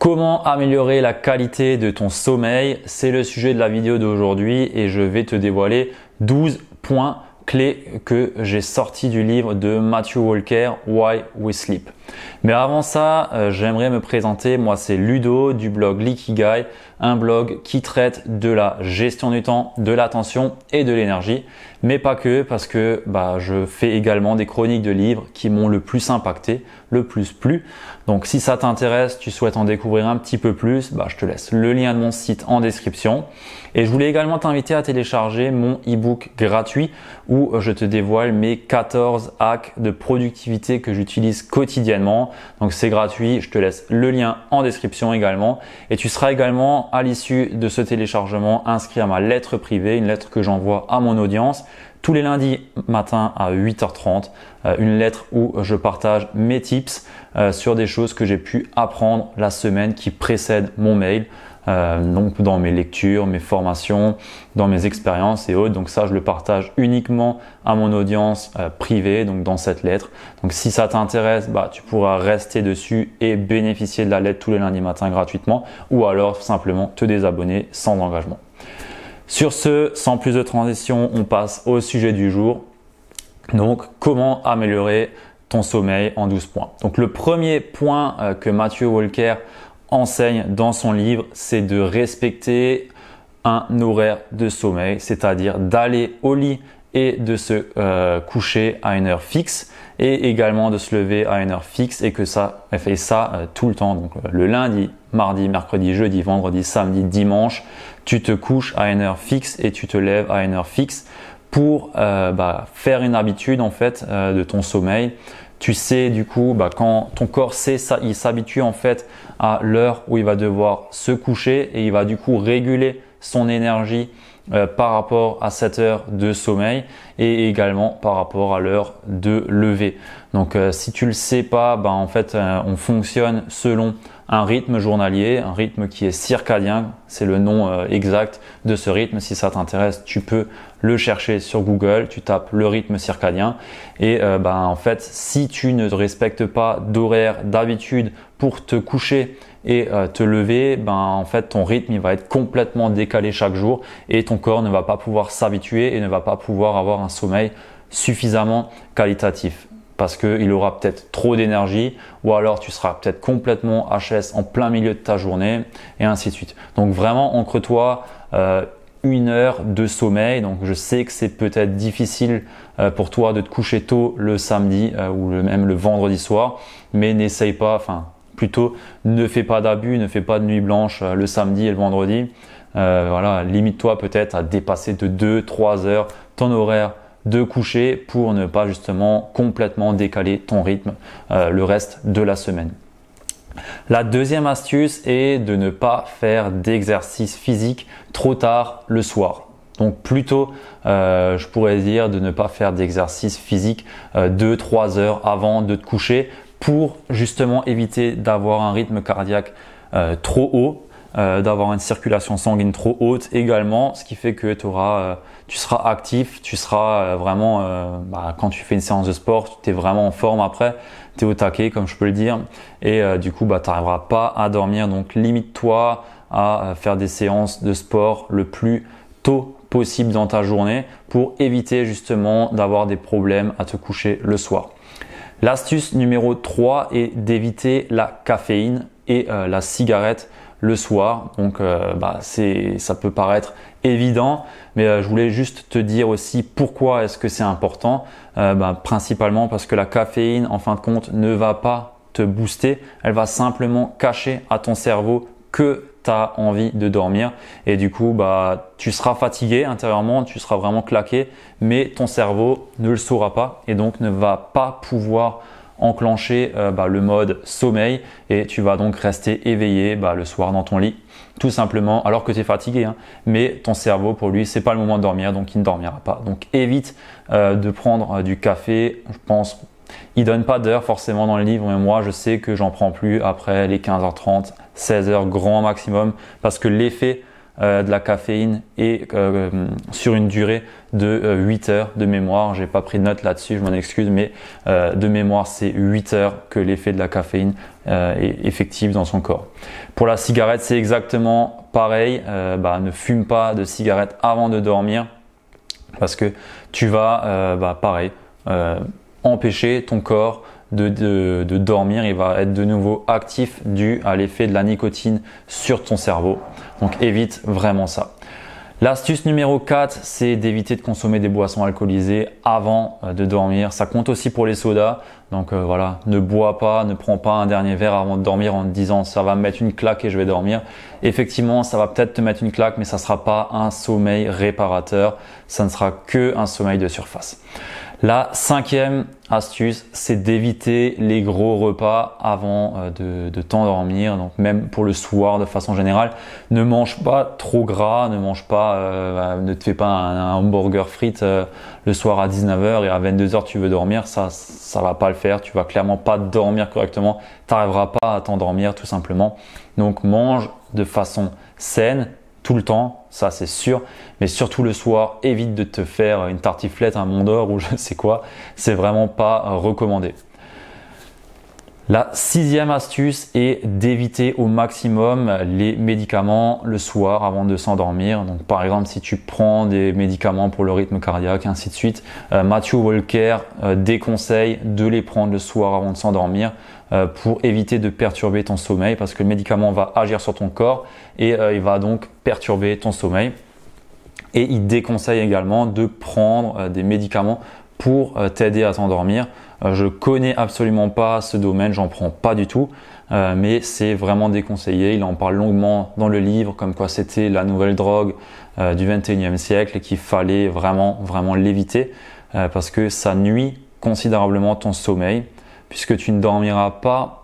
Comment améliorer la qualité de ton sommeil? C'est le sujet de la vidéo d'aujourd'hui et je vais te dévoiler 12 points clés que j'ai sortis du livre de Matthew Walker, Why We Sleep. Mais avant ça, j'aimerais me présenter. Moi, c'est Ludo du blog L'Ikigai, un blog qui traite de la gestion du temps, de l'attention et de l'énergie. Mais pas que, parce que je fais également des chroniques de livres qui m'ont le plus impacté, le plus plu. Donc si ça t'intéresse, tu souhaites en découvrir un petit peu plus, je te laisse le lien de mon site en description. Et je voulais également t'inviter à télécharger mon e-book gratuit où je te dévoile mes 14 hacks de productivité que j'utilise quotidiennement. Donc c'est gratuit, je te laisse le lien en description également. Et tu seras également à l'issue de ce téléchargement inscrit à ma lettre privée, une lettre que j'envoie à mon audience tous les lundis matin à 8h30, une lettre où je partage mes tips sur des choses que j'ai pu apprendre la semaine qui précède mon mail, donc dans mes lectures, mes formations, dans mes expériences et autres. Donc ça, je le partage uniquement à mon audience privée, donc dans cette lettre. Donc si ça t'intéresse, tu pourras rester dessus et bénéficier de la lettre tous les lundis matins gratuitement, ou alors simplement te désabonner sans engagement. Sur ce, sans plus de transition, on passe au sujet du jour. Donc, comment améliorer ton sommeil en 12 points. Donc, le premier point que Matthew Walker enseigne dans son livre, c'est de respecter un horaire de sommeil, c'est-à-dire d'aller au lit et de se coucher à une heure fixe et également de se lever à une heure fixe et que ça fait ça tout le temps. Donc le lundi, mardi, mercredi, jeudi, vendredi, samedi, dimanche, tu te couches à une heure fixe et tu te lèves à une heure fixe pour faire une habitude en fait de ton sommeil. Tu sais du coup quand ton corps sait ça, il s'habitue en fait à l'heure où il va devoir se coucher et il va du coup réguler son énergie par rapport à cette heure de sommeil et également par rapport à l'heure de lever. Donc si tu le sais pas, en fait on fonctionne selon un rythme journalier, un rythme qui est circadien, c'est le nom exact de ce rythme. Si ça t'intéresse, tu peux le chercher sur Google, tu tapes le rythme circadien et en fait si tu ne respectes pas d'horaire, d'habitude pour te coucher et te lever, en fait ton rythme il va être complètement décalé chaque jour et ton corps ne va pas pouvoir s'habituer et ne va pas pouvoir avoir un sommeil suffisamment qualitatif parce qu'il aura peut-être trop d'énergie ou alors tu seras peut-être complètement HS en plein milieu de ta journée et ainsi de suite. Donc vraiment ancre-toi une heure de sommeil. Donc je sais que c'est peut-être difficile pour toi de te coucher tôt le samedi ou même le vendredi soir, mais n'essaye pas, plutôt ne fais pas d'abus, ne fais pas de nuit blanche le samedi et le vendredi. Limite-toi peut-être à dépasser de 2-3 heures ton horaire de coucher pour ne pas justement complètement décaler ton rythme le reste de la semaine. La deuxième astuce est de ne pas faire d'exercice physique trop tard le soir. Donc plutôt, je pourrais dire de ne pas faire d'exercice physique 2-3 heures avant de te coucher pour justement éviter d'avoir un rythme cardiaque trop haut, d'avoir une circulation sanguine trop haute également, ce qui fait que tu seras actif, tu seras vraiment, quand tu fais une séance de sport, tu es vraiment en forme après, tu es au taquet comme je peux le dire et du coup tu n'arriveras pas à dormir. Donc limite-toi à faire des séances de sport le plus tôt possible dans ta journée pour éviter justement d'avoir des problèmes à te coucher le soir. L'astuce numéro 3 est d'éviter la caféine et la cigarette le soir. Donc ça peut paraître évident, mais je voulais juste te dire aussi pourquoi est-ce que c'est important. Principalement parce que la caféine en fin de compte ne va pas te booster, elle va simplement cacher à ton cerveau que tu as envie de dormir et du coup tu seras fatigué intérieurement, tu seras vraiment claqué, mais ton cerveau ne le saura pas et donc ne va pas pouvoir enclencher le mode sommeil et tu vas donc rester éveillé le soir dans ton lit tout simplement alors que tu es fatigué, mais ton cerveau pour lui c'est pas le moment de dormir donc il ne dormira pas. Donc évite de prendre du café. Je pense il donne pas d'heure forcément dans le livre, mais moi je sais que j'en prends plus après les 15h30, 16h grand maximum parce que l'effet de la caféine et sur une durée de 8 heures de mémoire. J'ai pas pris de note là-dessus, je m'en excuse, mais de mémoire, c'est 8 heures que l'effet de la caféine est effectif dans son corps. Pour la cigarette, c'est exactement pareil. Ne fume pas de cigarette avant de dormir parce que tu vas, pareil, empêcher ton corps de dormir. Il va être de nouveau actif dû à l'effet de la nicotine sur ton cerveau. Donc évite vraiment ça. L'astuce numéro 4, c'est d'éviter de consommer des boissons alcoolisées avant de dormir. Ça compte aussi pour les sodas. Donc voilà, ne bois pas, ne prends pas un dernier verre avant de dormir en te disant ça va me mettre une claque et je vais dormir. Effectivement, ça va peut-être te mettre une claque, mais ça ne sera pas un sommeil réparateur. Ça ne sera que un sommeil de surface. La 5e astuce, c'est d'éviter les gros repas avant de t'endormir. Donc même pour le soir de façon générale, ne mange pas trop gras, ne te fais pas un hamburger frites le soir à 19h et à 22h tu veux dormir. Ça va pas le faire. Tu vas clairement pas dormir correctement. Tu n'arriveras pas à t'endormir tout simplement. Donc mange de façon saine tout le temps, ça c'est sûr, mais surtout le soir, évite de te faire une tartiflette, un Mont d'Or ou je sais quoi, c'est vraiment pas recommandé. La 6e astuce est d'éviter au maximum les médicaments le soir avant de s'endormir. Donc par exemple, si tu prends des médicaments pour le rythme cardiaque, ainsi de suite, Matthew Walker déconseille de les prendre le soir avant de s'endormir pour éviter de perturber ton sommeil parce que le médicament va agir sur ton corps et il va donc perturber ton sommeil. Et il déconseille également de prendre des médicaments pour t'aider à t'endormir. Je connais absolument pas ce domaine, j'en prends pas du tout, mais c'est vraiment déconseillé. Il en parle longuement dans le livre, comme quoi c'était la nouvelle drogue du 21e siècle et qu'il fallait vraiment l'éviter parce que ça nuit considérablement ton sommeil puisque tu ne dormiras pas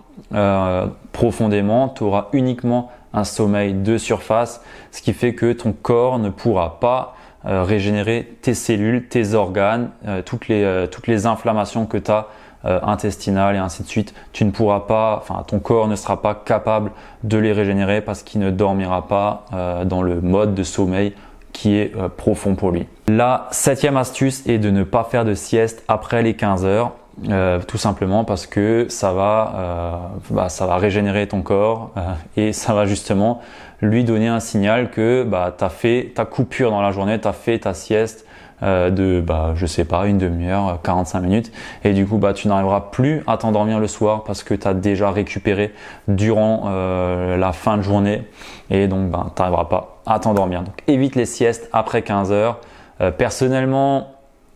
profondément, tu auras uniquement un sommeil de surface, ce qui fait que ton corps ne pourra pas régénérer tes cellules, tes organes, toutes les inflammations que tu as intestinales et ainsi de suite. Ton corps ne sera pas capable de les régénérer parce qu'il ne dormira pas dans le mode de sommeil qui est profond pour lui. La 7e astuce est de ne pas faire de sieste après les 15 heures. Tout simplement parce que ça va régénérer ton corps et ça va justement lui donner un signal que tu as fait ta coupure dans la journée, tu as fait ta sieste je sais pas, une demi-heure, 45 minutes et du coup tu n'arriveras plus à t'endormir le soir parce que tu as déjà récupéré durant la fin de journée et donc tu n'arriveras pas à t'endormir. Donc évite les siestes après 15 heures. Personnellement,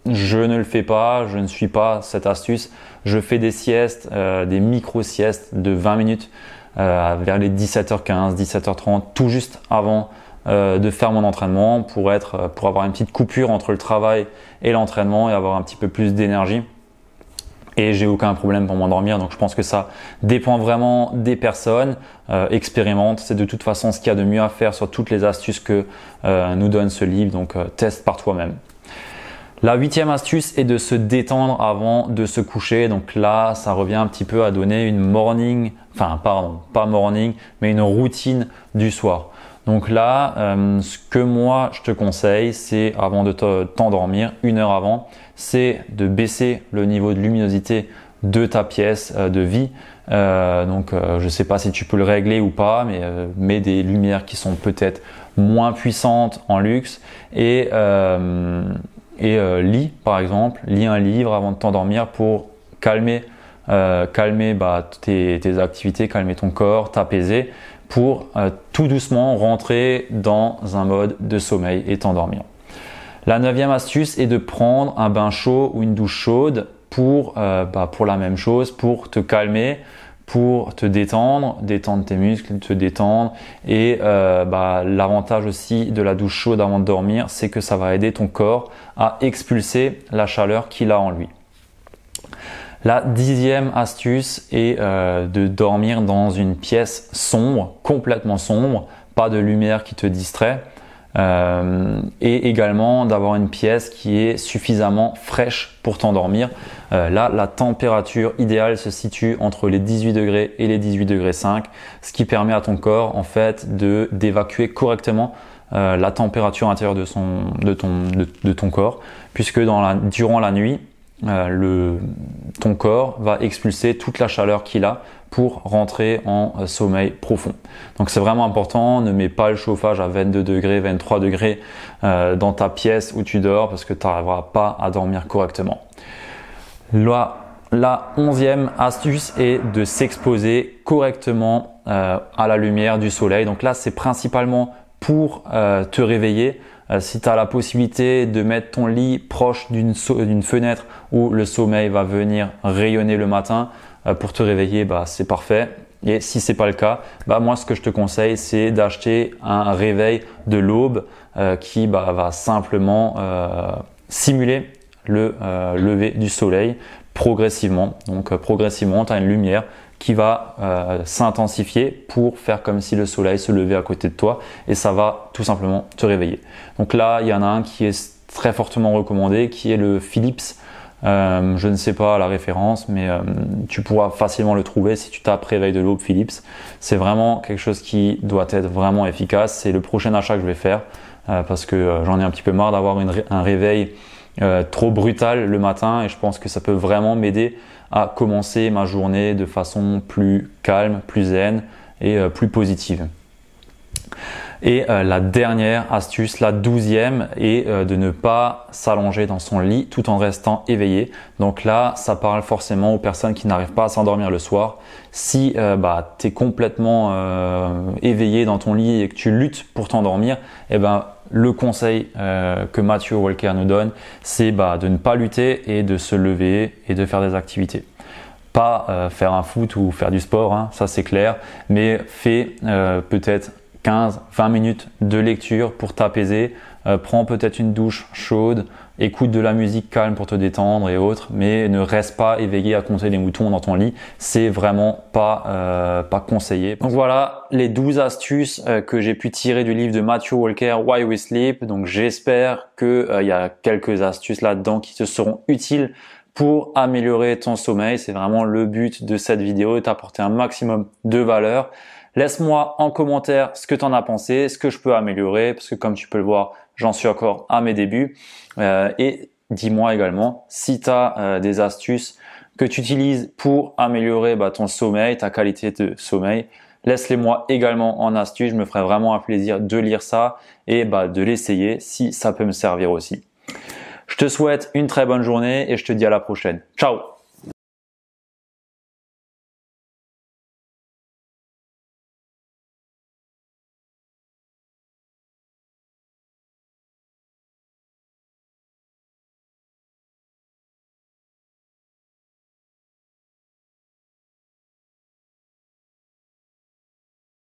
je ne le fais pas, je ne suis pas cette astuce. Je fais des siestes, des micro-siestes de 20 minutes vers les 17h15, 17h30, tout juste avant de faire mon entraînement pour avoir une petite coupure entre le travail et l'entraînement et avoir un petit peu plus d'énergie. Et j'ai aucun problème pour m'endormir, donc je pense que ça dépend vraiment des personnes. Expérimente, c'est de toute façon ce qu'il y a de mieux à faire sur toutes les astuces que nous donne ce livre, donc teste par toi-même. La 8e astuce est de se détendre avant de se coucher. Donc là, ça revient un petit peu à donner une une routine du soir. Donc là, ce que moi je te conseille, c'est avant de t'endormir, 1 heure avant, c'est de baisser le niveau de luminosité de ta pièce de vie. Je ne sais pas si tu peux le régler ou pas, mais mets des lumières qui sont peut-être moins puissantes en luxe et lis par exemple, lis un livre avant de t'endormir pour calmer tes activités, calmer ton corps, t'apaiser pour tout doucement rentrer dans un mode de sommeil et t'endormir. La 9e astuce est de prendre un bain chaud ou une douche chaude pour la même chose, pour te calmer, pour te détendre tes muscles, te détendre et l'avantage aussi de la douche chaude avant de dormir, c'est que ça va aider ton corps à expulser la chaleur qu'il a en lui. La 10e astuce est de dormir dans une pièce sombre, complètement sombre, pas de lumière qui te distrait et également d'avoir une pièce qui est suffisamment fraîche pour t'endormir. Là, la température idéale se situe entre les 18 degrés et les 18 degrés 5, ce qui permet à ton corps en fait d'évacuer correctement la température intérieure de ton corps, puisque durant la nuit, ton corps va expulser toute la chaleur qu'il a pour rentrer en sommeil profond. Donc c'est vraiment important, ne mets pas le chauffage à 22 degrés, 23 degrés dans ta pièce où tu dors parce que tu n'arriveras pas à dormir correctement. La 11e astuce est de s'exposer correctement à la lumière du soleil. Donc là, c'est principalement pour te réveiller. Si tu as la possibilité de mettre ton lit proche d'une fenêtre où le soleil va venir rayonner le matin pour te réveiller, c'est parfait. Et si c'est pas le cas, moi ce que je te conseille, c'est d'acheter un réveil de l'aube qui va simplement simuler le lever du soleil progressivement. Donc progressivement, tu as une lumière qui va s'intensifier pour faire comme si le soleil se levait à côté de toi et ça va tout simplement te réveiller. Donc là, il y en a un qui est très fortement recommandé, qui est le Philips. Je ne sais pas la référence, mais tu pourras facilement le trouver si tu tapes réveil de l'aube Philips. C'est vraiment quelque chose qui doit être vraiment efficace. C'est le prochain achat que je vais faire parce que j'en ai un petit peu marre d'avoir un réveil trop brutal le matin et je pense que ça peut vraiment m'aider à commencer ma journée de façon plus calme, plus zen et plus positive. Et la dernière astuce, la 12e, est de ne pas s'allonger dans son lit tout en restant éveillé. Donc là, ça parle forcément aux personnes qui n'arrivent pas à s'endormir le soir. Si tu es complètement éveillé dans ton lit et que tu luttes pour t'endormir, le conseil que Matthew Walker nous donne, c'est de ne pas lutter et de se lever et de faire des activités. Pas faire un foot ou faire du sport, hein, ça c'est clair, mais fais peut-être 15-20 minutes de lecture pour t'apaiser, prends peut-être une douche chaude, écoute de la musique calme pour te détendre et autres, mais ne reste pas éveillé à compter les moutons dans ton lit, c'est vraiment pas conseillé. Donc voilà les 12 astuces que j'ai pu tirer du livre de Matthew Walker, Why We Sleep. Donc j'espère qu'il y a quelques astuces là-dedans qui te seront utiles pour améliorer ton sommeil. C'est vraiment le but de cette vidéo, t'apporter un maximum de valeur. Laisse-moi en commentaire ce que tu en as pensé, ce que je peux améliorer, parce que comme tu peux le voir, j'en suis encore à mes débuts. Et dis-moi également si tu as des astuces que tu utilises pour améliorer ton sommeil, ta qualité de sommeil. Laisse-les-moi également en astuces, je me ferai vraiment un plaisir de lire ça et de l'essayer si ça peut me servir aussi. Je te souhaite une très bonne journée et je te dis à la prochaine. Ciao!